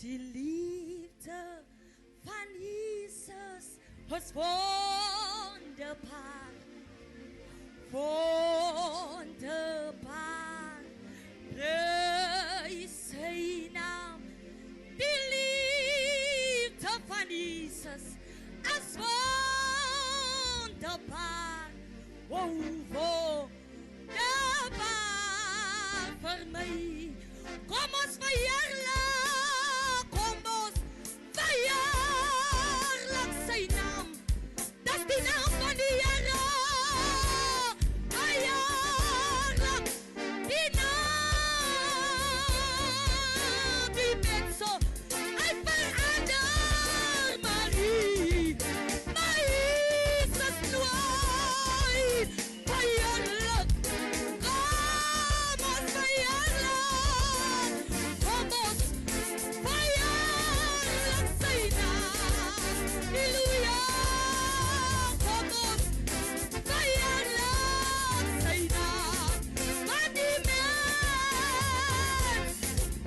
Die liefde van Jesus was wonderbaar. Wonderbaar. Prys sy naam. Die liefde van Jesus is wonderbaar. Oh, wonderbaar vir my. Kom ons verheerlik, kom ons verheerlik sy naam. Dis die naam van die Here. Verheerlik die naam. Die mense, hy verander maar Jesus nooit verheerlik. Kom ons verheerlik. Kom ons verheerlik sy naam. Halleluja. Kom ons verheerlik sy naam. Want die mens,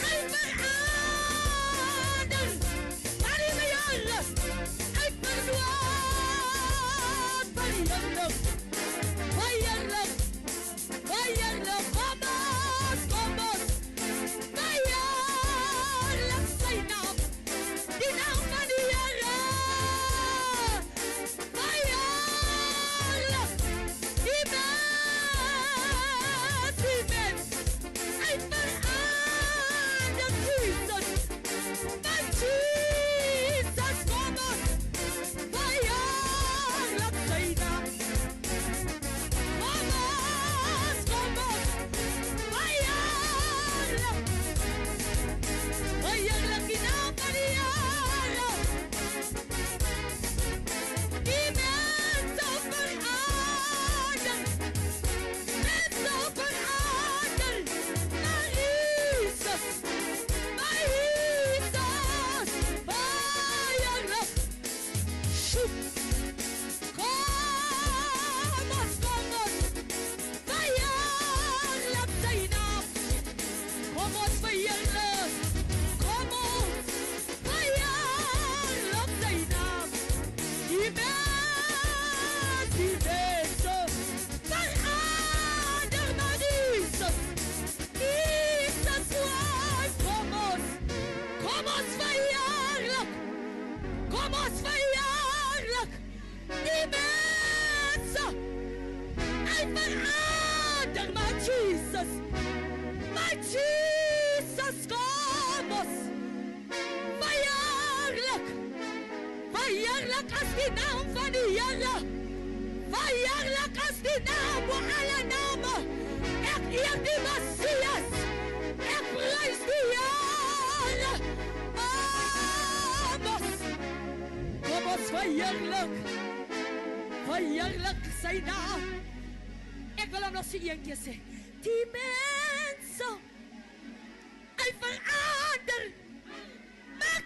hy verander. Maar die verheerlik, hy verdwaal. Verheerlik, verheerlik, verheerlik. Kom ons verheerlik sy naam. Die naam van die Here. Verheerlik die mens, hy verander Jesus. Want Jesus, kom ons verheerlik sy naam. Kom ons verheerlik. Verheerlik die naam van die Here. Die mense verander. Mense verander. Maar Jesus, verheerlik. Shoot. Kom ons verheerlik sy naam. Kom ons verheerlik. Kom ons verheerlik sy naam. Die mense verander maar Jesus. Jesus wife. Kom ons verheerlik. Kom ons verheerlik. Die mense, hy verander maar Jesus. Maar Jesus, kom ons verheerlik. Verheerlik as die naam van die Here. Verheerlik as die naam bo alle name. Ek eer die Messias. Ek prys die Here. Kom ons verheerlik. Verheerlik sy naam. Ek wil hom nog sê een keer sê. Die mense, hy verander. Maar